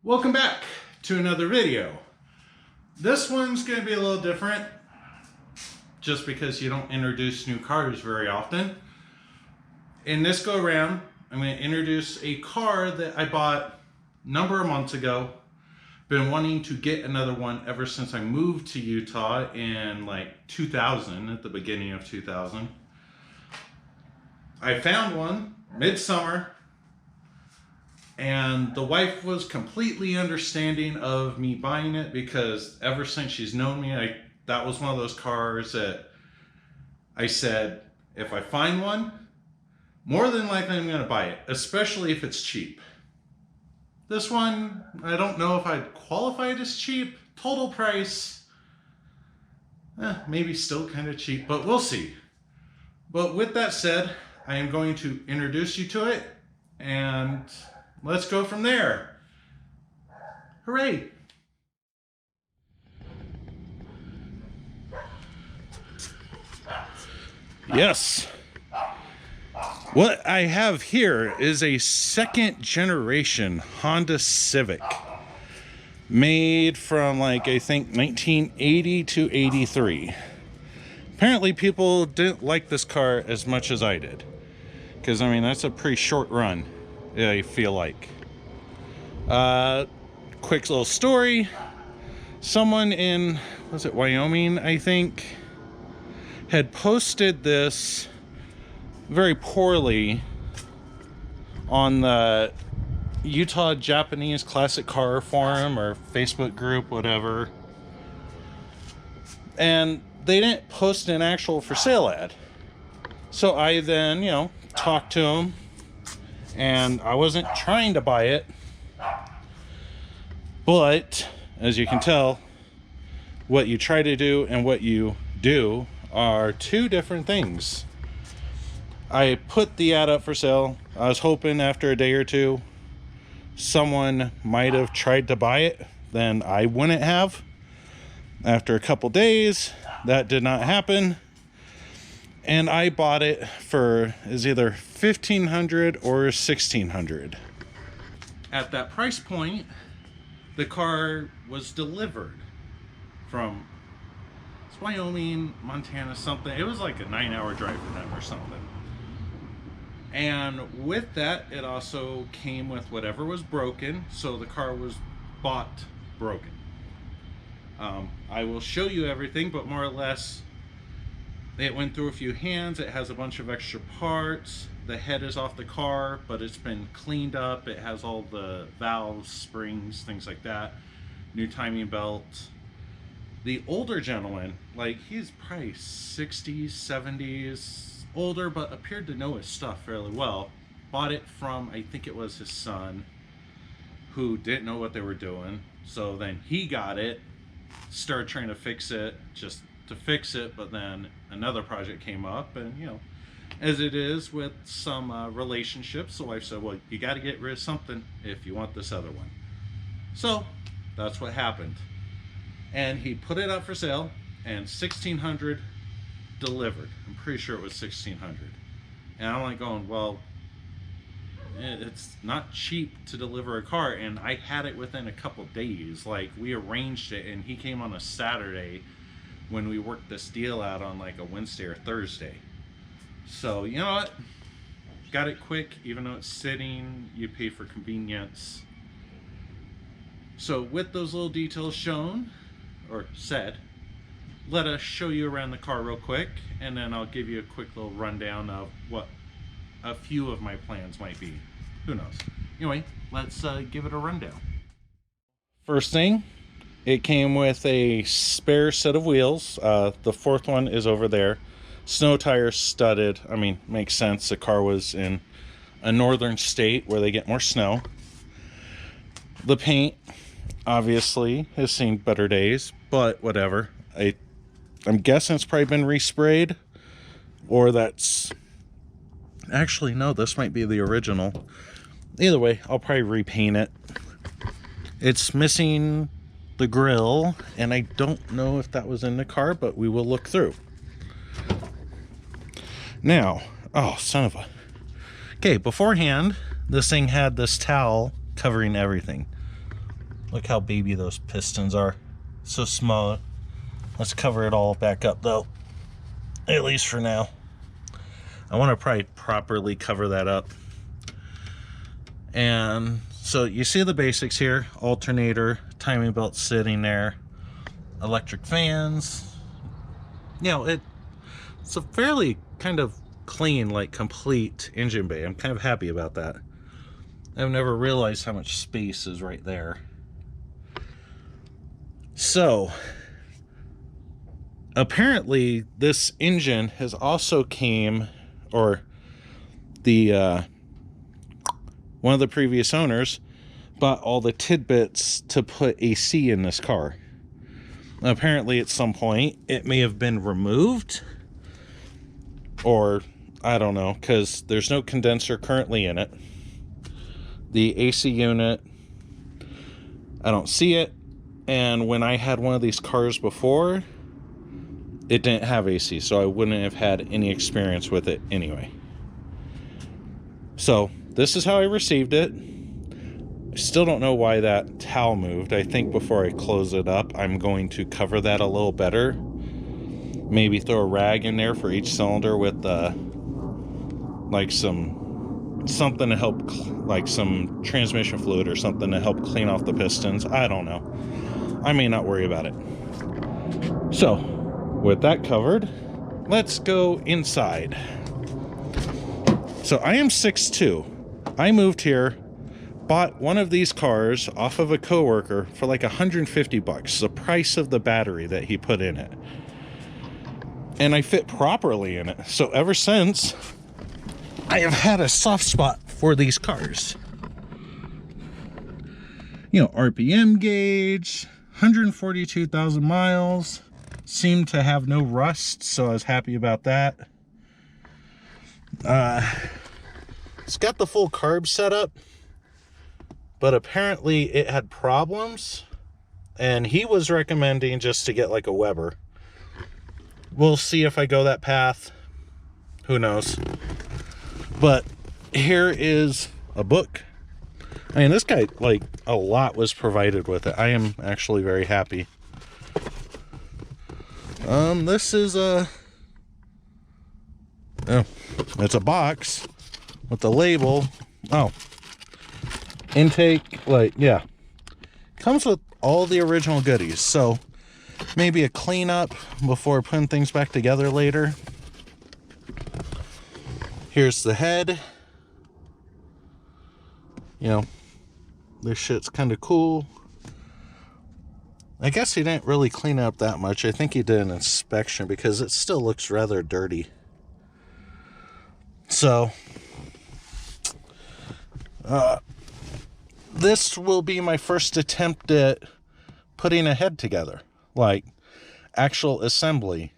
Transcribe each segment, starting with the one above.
Welcome back to another video. This one's going to be a little different just because you don't introduce new cars very often. In this go around, I'm going to introduce a car that I bought a number of months ago. Been wanting to get another one ever since I moved to Utah in like 2000, at the beginning of 2000. I found one midsummer. And the wife was completely understanding of me buying it because ever since she's known me, that was one of those cars that I said, if I find one, more than likely I'm going to buy it, especially if it's cheap. This one, I don't know if I'd qualify it as cheap. Total price, maybe still kind of cheap, but we'll see. But with that said, I am going to introduce you to it and let's go from there. Hooray! Yes. What I have here is a second generation Honda Civic. Made from like, I think 1980 to 83. Apparently people didn't like this car as much as I did. Because I mean, that's a pretty short run. I feel like. Quick little story. Someone in, was it Wyoming, I think, had posted this very poorly on the Utah Japanese Classic Car Forum or Facebook group, whatever. And they didn't post an actual for sale ad. So I then, talked to them. And I wasn't trying to buy it, but as you can tell, what you try to do and what you do are two different things. I put the ad up for sale. I was hoping after a day or two someone might have tried to buy it, then I wouldn't have. After a couple days, that did not happen. And I bought it for is either $1,500 or $1,600. At that price point, the car was delivered from Wyoming, Montana, something. It was like a 9-hour drive for them or something. And with that, it also came with whatever was broken. So the car was bought broken. I will show you everything, but more or less, it went through a few hands. It has a bunch of extra parts. The head is off the car, but it's been cleaned up. It has all the valves, springs, things like that. New timing belt. The older gentleman, like he's probably 60s, 70s, older, but appeared to know his stuff fairly well. Bought it from, I think it was his son, who didn't know what they were doing. So then he got it, started trying to fix it, just to fix it, but then another project came up, and as it is with some relationships, the wife said, well, you got to get rid of something if you want this other one. So that's what happened, and he put it up for sale, and $1,600 delivered. I'm pretty sure it was $1,600, and I'm like going, well, it's not cheap to deliver a car. And I had it within a couple days. Like, we arranged it, and he came on a Saturday when we worked this deal out on like a Wednesday or Thursday. So you know what, got it quick. Even though it's sitting, you pay for convenience. So with those little details shown or said, let us show you around the car real quick, and then I'll give you a quick little rundown of what a few of my plans might be. Who knows? Anyway, let's give it a rundown. First thing, it came with a spare set of wheels. The fourth one is over there. Snow tires studded. I mean, makes sense. The car was in a northern state where they get more snow. The paint, obviously, has seen better days, but whatever. I'm guessing it's probably been resprayed, or that's... Actually, no, this might be the original. Either way, I'll probably repaint it. It's missing the grill, and I don't know if that was in the car, but we will look through. Now, oh, son of a... Okay, beforehand, this thing had this towel covering everything. Look how baby those pistons are. So small. Let's cover it all back up though. At least for now. I want to probably properly cover that up. And so you see the basics here. Alternator, timing belt sitting there. Electric fans. You know, it's a fairly kind of clean, like complete engine bay. I'm kind of happy about that. I've never realized how much space is right there. So apparently this engine has also came, or the one of the previous owners bought all the tidbits to put AC in this car. Apparently at some point it may have been removed, or I don't know, because there's no condenser currently in it. The AC unit, I don't see it. And when I had one of these cars before, it didn't have AC, so I wouldn't have had any experience with it anyway. So this is how I received it. I still don't know why that towel moved. I think before I close it up, I'm going to cover that a little better. Maybe throw a rag in there for each cylinder with like something to help, like some transmission fluid or something to help clean off the pistons. I don't know. I may not worry about it. So with that covered, let's go inside. So I am 6'2". I moved here, bought one of these cars off of a coworker for like 150 bucks, the price of the battery that he put in it. And I fit properly in it. So ever since, I have had a soft spot for these cars. You know, RPM gauge, 142,000 miles, seemed to have no rust, so I was happy about that. It's got the full carb setup, but apparently it had problems, and he was recommending just to get like a Weber. We'll see if I go that path. Who knows? But here is a book. I mean, this guy, like, a lot was provided with it. I am actually very happy. This is a... Oh, it's a box with the label. Oh. Intake, like, yeah. Comes with all the original goodies. So, maybe a cleanup before putting things back together later. Here's the head. You know, this shit's kind of cool. I guess he didn't really clean up that much. I think he did an inspection because it still looks rather dirty. So, this will be my first attempt at putting a head together. Like, actual assembly.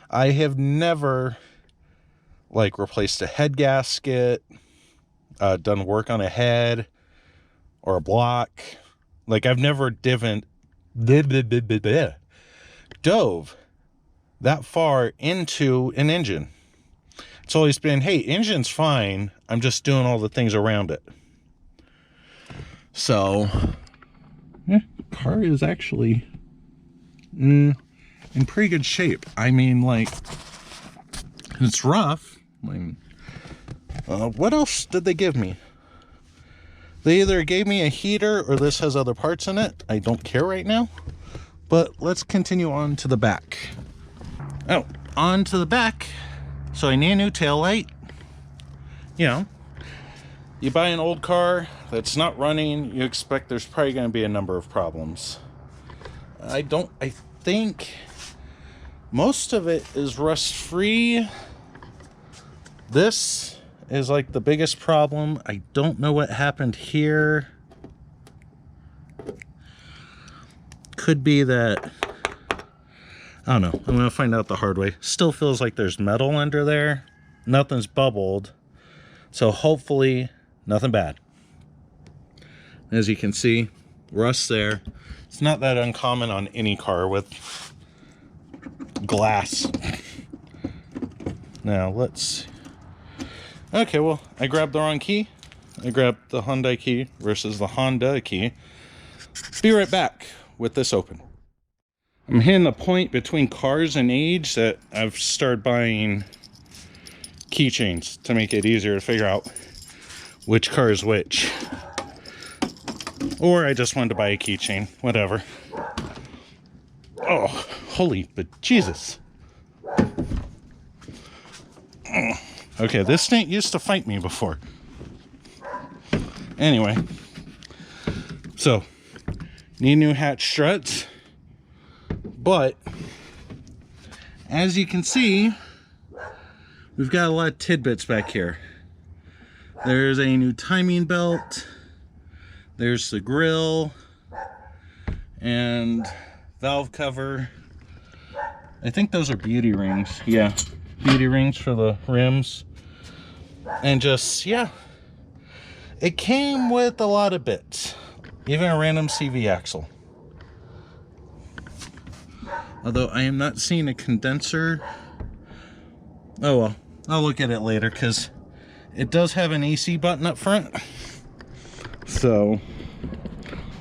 I have never, like, replaced a head gasket, done work on a head or a block. Like, I've never dove that far into an engine. It's always been, hey, engine's fine, I'm just doing all the things around it. So, yeah, the car is actually in pretty good shape. I mean, like, it's rough. I mean, what else did they give me? They either gave me a heater or this has other parts in it. I don't care right now. But let's continue on to the back. Oh, on to the back. So I need a new taillight. You know, you buy an old car that's not running, you expect there's probably going to be a number of problems. I think most of it is rust-free. This is like the biggest problem. I don't know what happened here. Could be that, I don't know. I'm going to find out the hard way. Still feels like there's metal under there. Nothing's bubbled. So hopefully nothing bad. As you can see, rust there. It's not that uncommon on any car with glass. Now let's... Okay, well, I grabbed the wrong key. I grabbed the Hyundai key versus the Honda key. Be right back with this open. I'm hitting a point between cars and age that I've started buying keychains to make it easier to figure out which car is which. Or I just wanted to buy a keychain, whatever. Oh, holy but Jesus. Okay, this snake used to fight me before. Anyway, so need new hatch struts, but as you can see, we've got a lot of tidbits back here. There's a new timing belt, there's the grill, and valve cover. I think those are beauty rings. Yeah, beauty rings for the rims. And just, yeah, it came with a lot of bits, even a random CV axle. Although I am not seeing a condenser. Oh well, I'll look at it later because it does have an AC button up front. So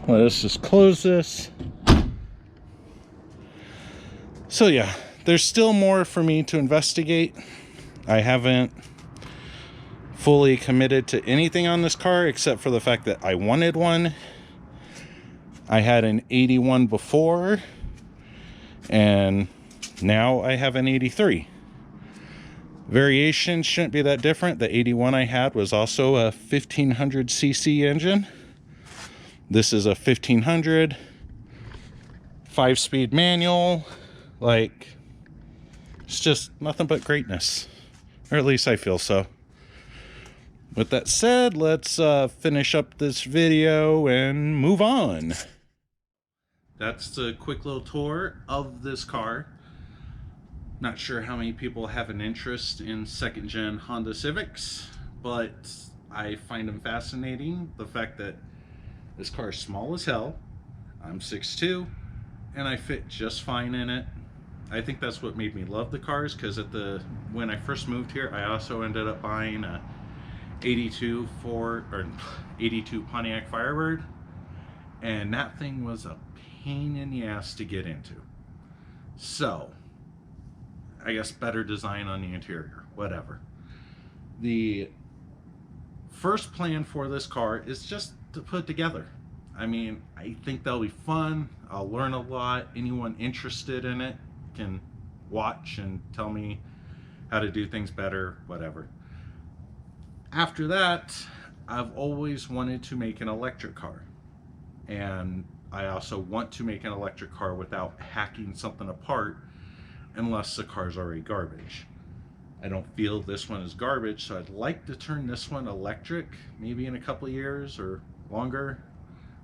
let us just close this. So yeah, there's still more for me to investigate. I haven't fully committed to anything on this car except for the fact that I wanted one. I had an 81 before, and now I have an 83. Variations shouldn't be that different. The 81 I had was also a 1500cc engine. This is a 1500 5-speed manual. Like, it's just nothing but greatness, or at least I feel so. With that said, let's finish up this video and move on. That's the quick little tour of this car. Not sure how many people have an interest in second-gen Honda Civics, but I find them fascinating. The fact that this car is small as hell. I'm 6'2", and I fit just fine in it. I think that's what made me love the cars, because when I first moved here, I also ended up buying a 82 Pontiac Firebird, and that thing was a pain in the ass to get into. So I guess better design on the interior, whatever. The first plan for this car is just to put together. I mean, I think that'll be fun. I'll learn a lot. Anyone interested in it can watch and tell me how to do things better, whatever. After that, I've always wanted to make an electric car, and I also want to make an electric car without hacking something apart unless the car's already garbage. I don't feel this one is garbage, so I'd like to turn this one electric maybe in a couple of years or longer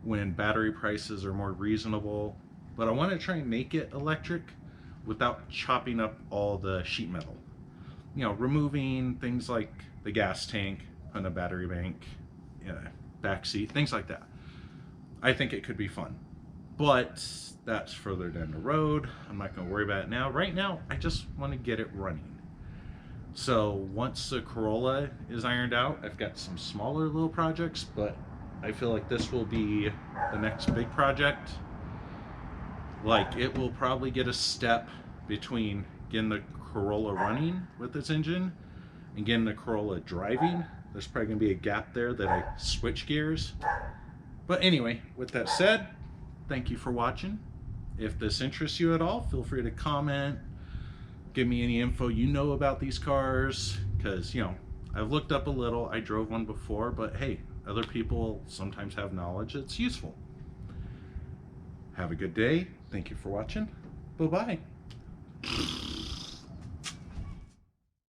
when battery prices are more reasonable. But I want to try and make it electric without chopping up all the sheet metal. You know, removing things like the gas tank, putting a battery bank, back seat, things like that. I think it could be fun, but that's further down the road. I'm not going to worry about it now. Right now, I just want to get it running. So once the Corolla is ironed out, I've got some smaller little projects, but I feel like this will be the next big project. Like, it will probably get a step between getting the Corolla running with its engine and getting the Corolla driving. There's probably going to be a gap there that I switch gears. But anyway, with that said, thank you for watching. If this interests you at all, feel free to comment. Give me any info you know about these cars, because, you know, I've looked up a little. I drove one before, but hey, other people sometimes have knowledge that's useful. Have a good day. Thank you for watching. Bye-bye.